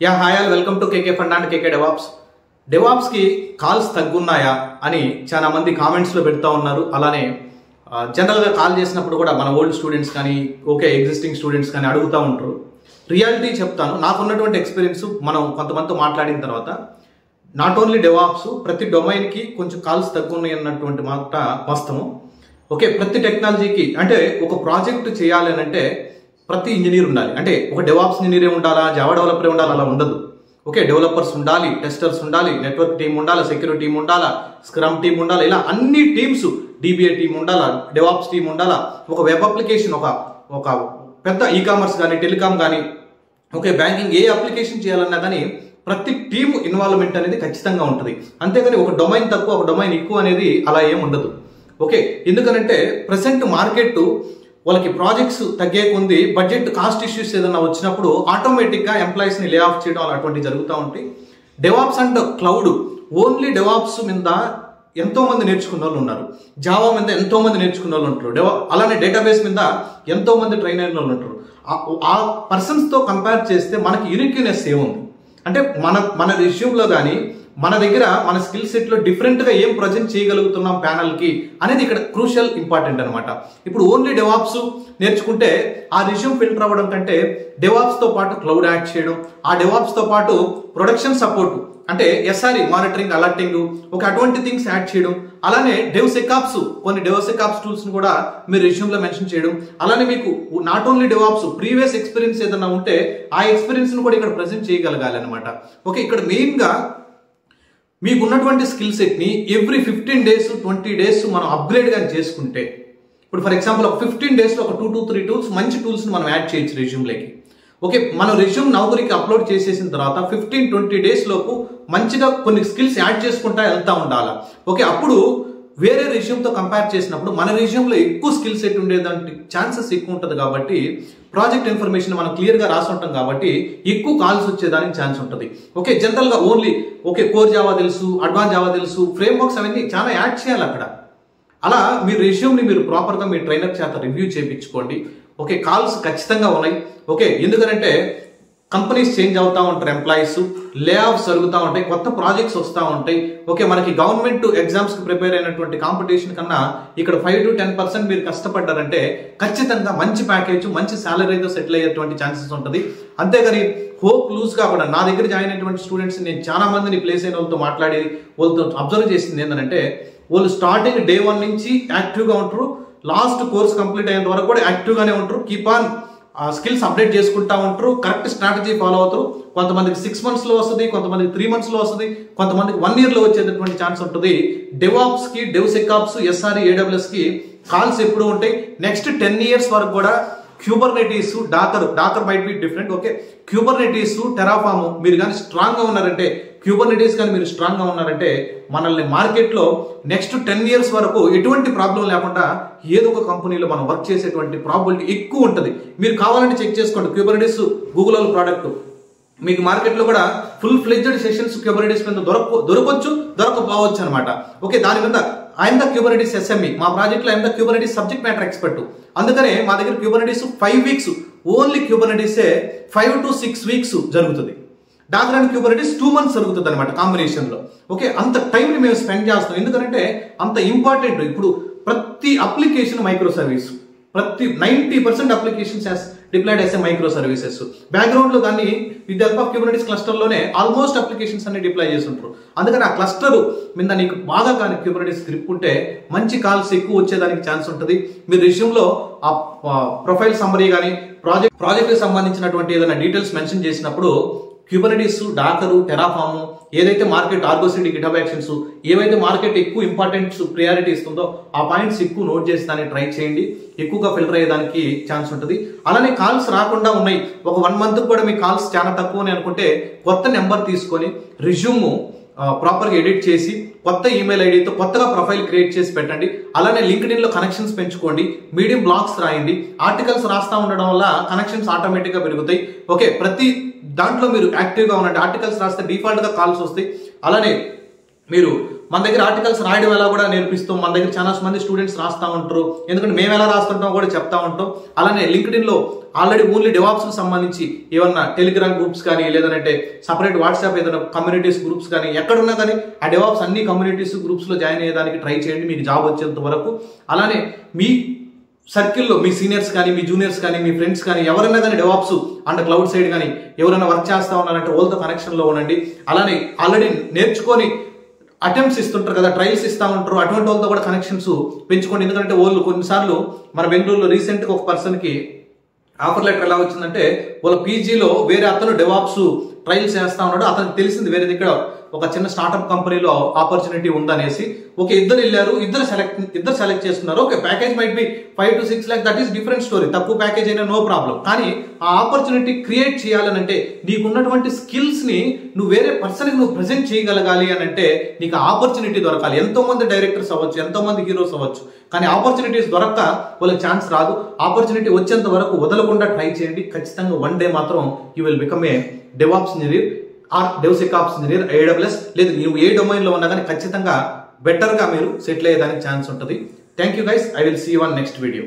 Yeah hi all welcome to KK fund and KK DevOps. DevOps కి calls తగ్గున్నాయా అని చాలా మంది కామెంట్స్ లో పెడతా ఉన్నారు. అలానే జనరల్ గా కాల్ చేసినప్పుడు కూడా మన ఓల్డ్ స్టూడెంట్స్ కానీ ఎగ్జిస్టింగ్ స్టూడెంట్స్ కానీ అడుగుతూ ఉంటారు. రియాలిటీ చెప్తాను, నాకున్నటువంటి ఎక్స్పీరియన్స్ మనం కొంతమందితో మాట్లాడిన తర్వాత నాట్ ఓన్లీ డెవాప్స్, ప్రతి డొమైన్ కి కొంచెం కాల్స్ తగ్గున్నాయి అన్నటువంటి మాట వాస్తవం. ప్రతి టెక్నాలజీకి అంటే ఒక ప్రాజెక్ట్ చేయాలి అని అంటే ప్రతి ఇంజనీర్ ఉండాలి. అంటే ఒక డెవాప్స్ ఇంజనీరే ఉండాలా, జావా డెవలపరే ఉండాలి అలా ఉండదు. డెవలపర్స్ ఉండాలి, టెస్టర్స్ ఉండాలి, నెట్వర్క్ టీం ఉండాలి, సెక్యూరిటీ టీం ఉండాలా, స్క్రమ్ టీం ఉండాలి, ఇలా అన్ని టీమ్స్, డిబిఏ టీం ఉండాలా, డెవాప్స్ టీం ఉండాలా. ఒక వెబ్ అప్లికేషన్, ఒక పెద్ద ఈకామర్స్ కానీ టెలికామ్ కానీ బ్యాంకింగ్ ఏ అప్లికేషన్ చేయాలన్నా కానీ ప్రతి టీమ్ ఇన్వాల్వ్మెంట్ అనేది ఖచ్చితంగా ఉంటుంది. అంతేగాని ఒక డొమైన్ తక్కువ ఒక డొమైన్ ఎక్కువ అనేది అలా ఏం ఉండదు. ఎందుకనంటే ప్రెసెంట్ మార్కెట్ వాళ్ళకి ప్రాజెక్ట్స్ తగ్గే కొంది బడ్జెట్ కాస్ట్ ఇష్యూస్ ఏదైనా వచ్చినప్పుడు ఆటోమేటిక్గా ఎంప్లాయీస్ని లే ఆఫ్ చేయడం అటువంటివి జరుగుతూ ఉంటాయి. DevOps and cloud, only DevOps మీద ఎంతో మంది నేర్చుకున్న వాళ్ళు ఉన్నారు, జావా మీద ఎంతో మంది నేర్చుకున్న వాళ్ళు ఉంటారు, అలానే డేటాబేస్ మీద ఎంతో మంది ట్రైన్ అయిన వాళ్ళు ఉంటారు. ఆ పర్సన్స్తో కంపేర్ చేస్తే మనకి యూనిక్నెస్ ఏముంది అంటే మన రెజ్యూమ్లో కానీ మన దగ్గర మన స్కిల్ సెట్లో డిఫరెంట్గా ఏం ప్రజెంట్ చేయగలుగుతున్నాం ప్యానల్కి అనేది ఇక్కడ క్రూషియల్ ఇంపార్టెంట్ అనమాట. ఇప్పుడు ఓన్లీ డెవాప్స్ నేర్చుకుంటే ఆ రెజ్యూమ్ ఫిల్టర్ అవ్వడం కంటే డెవాప్స్తో పాటు క్లౌడ్ యాడ్ చేయడం, ఆ డెవాప్స్తో పాటు ప్రొడక్షన్ సపోర్ట్ అంటే ఎస్ఆర్ఈ మానిటరింగ్, అలర్టింగ్ అటువంటి థింగ్స్ యాడ్ చేయడం, అలానే డెవ్సెకాప్స్ కొన్ని డెవ్సెకాప్స్ టూల్స్ని కూడా మీరు రెజ్యూమ్లో మెన్షన్ చేయడం, అలానే మీకు not only DevOps previous experience ఏదైనా ఉంటే ఆ ఎక్స్పీరియన్స్ని కూడా ఇక్కడ ప్రజెంట్ చేయగలగాలి అనమాట. ఇక్కడ మెయిన్గా మీకు ఉన్నటువంటి స్కిల్ సెట్ని ఎవ్రీ 15 days 20 days మనం అప్గ్రేడ్ కానీ చేసుకుంటే, ఇప్పుడు ఫర్ ఎగ్జాంపుల్ ఒక 15 daysలో ఒక 2 to 3 టూల్స్ మంచి టూల్స్ని మనం యాడ్ చేయొచ్చు రెజ్యూమ్లోకి. మనం రెజ్యూమ్ నౌకరీకి అప్లోడ్ చేసేసిన తర్వాత 15-20 days లోపు మంచిగా కొన్ని స్కిల్స్ యాడ్ చేసుకుంటా వెళ్తా ఉండాలి. అప్పుడు వేరే రెజ్యూమ్తో కంపేర్ చేసినప్పుడు మన రెజ్యూమ్లో ఎక్కువ స్కిల్ సెట్ ఉండేదానికి ఛాన్సెస్ ఎక్కువ ఉంటుంది. కాబట్టి ప్రాజెక్ట్ ఇన్ఫర్మేషన్ మనం క్లియర్గా రాసి ఉంటాం కాబట్టి ఎక్కువ కాల్స్ వచ్చేదానికి ఛాన్స్ ఉంటుంది. జనరల్గా ఓన్లీ కోర్ జావా తెలుసు, అడ్వాన్స్ జావా తెలుసు, ఫ్రేమ్వర్క్స్ అవన్నీ చాలా యాడ్ చేయాలి అక్కడ. అలా మీ రెజ్యూమ్ని మీరు ప్రాపర్గా మీ ట్రైనర్ చేత రివ్యూ చేయించుకోండి. కాల్స్ ఖచ్చితంగా ఉన్నాయి. ఎందుకంటే కంపెనీస్ చేంజ్ అవుతూ ఉంటారు, ఎంప్లాయీస్ లే ఆఫ్స్ జరుగుతూ ఉంటాయి, కొత్త ప్రాజెక్ట్స్ వస్తూ ఉంటాయి. మనకి గవర్నమెంట్ ఎగ్జామ్స్కి ప్రిపేర్ అయినటువంటి కాంపిటీషన్ కన్నా ఇక్కడ 5 to 10% మీరు కష్టపడ్డారంటే ఖచ్చితంగా మంచి ప్యాకేజ్, మంచి శాలరీతో సెటిల్ అయ్యేటువంటి ఛాన్సెస్ ఉంటుంది. అంతేగాని హోప్ లూజ్ కాకుండా నా దగ్గర జాయిన్ అయినటువంటి స్టూడెంట్స్ నేను చాలా మందిని ప్లేస్ అయిన వాళ్ళతో మాట్లాడి వాళ్ళతో అబ్జర్వ్ చేసింది ఏంటంటే వాళ్ళు స్టార్టింగ్ day 1 నుంచి యాక్టివ్గా ఉంటారు, లాస్ట్ కోర్స్ కంప్లీట్ అయ్యేంత వరకు కూడా యాక్టివ్గానే ఉంటారు, కీప్ ఆన్ స్కిల్స్ అప్డేట్ చేసుకుంటా ఉంటారు, కరెక్ట్ స్ట్రాటజీ ఫాలో అవుతారు. కొంతమందికి 6 monthsలో వస్తుంది, కొంతమందికి 3 monthsలో వస్తుంది, కొంతమందికి 1 yearలో వచ్చేటటువంటి ఛాన్స్ ఉంటుంది. డెవాప్స్కి, డెవ్సెకాప్స్, ఎస్ఆర్ఈ, ఏడబ్ల్యూఎస్కి కాల్స్ ఎప్పుడు ఉంటాయి. నెక్స్ట్ 10 years వరకు కూడా Kubernetes, Docker might be different. Kubernetes, Terraform మీరు కానీ స్ట్రాంగ్గా ఉన్నారంటే, క్యూబర్నెటీస్ కానీ మీరు స్ట్రాంగ్గా ఉన్నారంటే మనల్ని మార్కెట్లో నెక్స్ట్ 10 years వరకు ఎటువంటి ప్రాబ్లం లేకుండా ఏదో ఒక కంపెనీలో మనం వర్క్ చేసేటువంటి ప్రాబిలిటీ ఎక్కువ ఉంటుంది. మీరు కావాలంటే చెక్ చేసుకోండి. క్యూబర్నెటీస్ గూగుల్ వాళ్ళ ప్రోడక్ట్ మీకు మార్కెట్లో కూడా ఫుల్ ఫ్లెడ్జ్డ్ సెషన్స్ క్యూబర్నెటీస్ మీద దొరకవచ్చు, దొరకపోవచ్చు అనమాట. దాని మీద ఐఎమ్ ద క్యూబర్నెటీస్ ఎస్ఎంఈ, మా ప్రాజెక్ట్లో I'm the Kubernetes subject matter expert. అందుకనే మా దగ్గర క్యూబర్నెటీస్ 5 weeks, ఓన్లీ క్యూబర్నెటీసే 5 to 6 weeks జరుగుతుంది. డాకర్ అండ్ క్యూబర్నెటీస్ 2 months జరుగుతుంది అనమాట కాంబినేషన్లో. అంత టైంని మేము స్పెండ్ చేస్తాం. ఎందుకంటే అంత ఇంపార్టెంట్. ఇప్పుడు ప్రతి అప్లికేషన్ మైక్రో సర్వీస్, ప్రతి 90% అప్లికేషన్స్ డిప్లాయిడ్ చేసే మైక్రో సర్వీసెస్ బ్యాక్గ్రౌండ్లో కానీ విత్ హెల్ప్ ఆఫ్ క్యూబర్నెటీస్ క్లస్టర్లోనే ఆల్మోస్ట్ అప్లికేషన్స్ అన్ని డిప్లాయ్ చేస్తుంటారు. అందుకని ఆ క్లస్టర్ మీద నీకు బాగా కానీ క్యూబర్నెటీస్ గ్రిప్ ఉంటే మంచి కాల్స్ ఎక్కువ వచ్చేదానికి ఛాన్స్ ఉంటుంది. మీరు రెజ్యూమ్లో ఆ ప్రొఫైల్ సమ్మరీ కానీ ప్రాజెక్ట్కి సంబంధించినటువంటి ఏదైనా డీటెయిల్స్ మెన్షన్ చేసినప్పుడు క్యూబర్నెటీస్, డాకరు, టెరాఫాము, ఏదైతే మార్కెట్ ఆర్గోసిటీ, గిటబ్ యాక్షన్స్ ఏవైతే మార్కెట్ ఎక్కువ ఇంపార్టెంట్ ప్రియారిటీ ఇస్తుందో ఆ పాయింట్స్ ఎక్కువ నోట్ చేసి దాన్ని ట్రై చేయండి. ఎక్కువగా ఫిల్టర్ అయ్యేదానికి ఛాన్స్ ఉంటుంది. అలానే కాల్స్ రాకుండా ఉన్నాయి, ఒక 1 month కూడా మీ కాల్స్ చాలా తక్కువ అని అనుకుంటే కొత్త నెంబర్ తీసుకొని రెజ్యూమ్ ప్రాపర్గా ఎడిట్ చేసి కొత్త ఈమెయిల్ ఐడితో కొత్తగా ప్రొఫైల్ క్రియేట్ చేసి పెట్టండి. అలానే లింక్డ్ఇన్లో కనెక్షన్స్ పెంచుకోండి, మీడియం బ్లాగ్స్ రాయండి, ఆర్టికల్స్ రాస్తా ఉండడం వల్ల కనెక్షన్స్ ఆటోమేటిక్గా పెరుగుతాయి. ప్రతి దాంట్లో మీరు యాక్టివ్గా ఉండండి. ఆర్టికల్స్ రాస్తే డిఫాల్ట్గా కాల్స్ వస్తాయి. అలానే మీరు మన దగ్గర ఆర్టికల్స్ రాయడం ఎలా కూడా నేర్పిస్తాం. మన దగ్గర చాలా మంది స్టూడెంట్స్ రాస్తూ ఉంటారు, ఎందుకంటే మేము ఎలా రాస్తుంటామో కూడా చెప్తా ఉంటాం. అలానే లింక్డ్ఇన్లో ఆల్రెడీ ఓన్లీ డెవాప్స్కి సంబంధించి ఏమన్నా టెలిగ్రామ్ గ్రూప్స్ కానీ లేదంటే సపరేట్ వాట్సాప్ ఏదైనా కమ్యూనిటీస్ గ్రూప్స్ కానీ ఎక్కడున్నా కానీ ఆ డెవాప్స్ అన్ని కమ్యూనిటీస్ గ్రూప్స్లో జాయిన్ అయ్యేదానికి ట్రై చేయండి, మీకు జాబ్ వచ్చేంత వరకు. అలానే మీ సర్కిల్లో మీ సీనియర్స్ కానీ మీ జూనియర్స్ కానీ మీ ఫ్రెండ్స్ కానీ ఎవరైనా కానీ డెవాప్స్ అండ్ క్లౌడ్ సైడ్ కానీ ఎవరైనా వర్క్ చేస్తూ ఉన్నారంటే వాళ్ళతో కనెక్షన్లో ఉండండి. అలానే ఆల్రెడీ నేర్చుకొని అటెంప్ట్స్ ఇస్తుంటారు కదా, ట్రయల్స్ ఇస్తూ ఉంటారు, అటువంటి వాళ్ళతో కూడా కనెక్షన్స్ పెంచుకోండి. ఎందుకంటే వాళ్ళు కొన్నిసార్లు మన బెంగళూరులో రీసెంట్గా ఒక పర్సన్కి ఆఫర్ లెటర్ ఎలా వచ్చిందంటే వాళ్ళ పీజీలో వేరే అతను డెవాప్స్ ట్రయల్స్ చేస్తా ఉన్నాడు, అతనికి తెలిసింది వేరే దగ్గర ఒక చిన్న స్టార్ట్అప్ కంపెనీలో ఆపర్చునిటీ ఉందనేసి. ఓకే, ఇద్దరు వెళ్ళారు, ఇద్దరు సెలెక్ట్ చేసుకున్నారు. Okay, package might be 5 to 6 lakhs, that is different story. తక్కువ ప్యాకేజ్ అయినా నో ప్రాబ్లం. కానీ ఆ ఆపర్చునిటీ క్రియేట్ చేయాలనంటే నీకున్నటువంటి స్కిల్స్ ని నువ్వు వేరే పర్సన్కి నువ్వు ప్రెజెంట్ చేయగలగాలి అని అంటే నీకు ఆపర్చునిటీ దొరకాలి. ఎంతో మంది డైరెక్టర్స్ అవ్వచ్చు, ఎంతో మంది హీరోస్ అవ్వచ్చు, కానీ ఆపర్చునిటీస్ దొరక్క వాళ్ళకి ఛాన్స్ రాదు. ఆపర్చునిటీ వచ్చేంత వరకు వదలకుండా ట్రై చేయండి. ఖచ్చితంగా వన్ డే మాత్రం you will become a DevOps engineer or DevSecOps engineer, AWS. లేదు నువ్వు ఏ డొమైన్లో ఉన్నా కానీ ఖచ్చితంగా బెటర్గా మీరు సెటిల్ అయ్యేదానికి ఛాన్స్ ఉంటుంది. Thank you guys, I will see you on next video.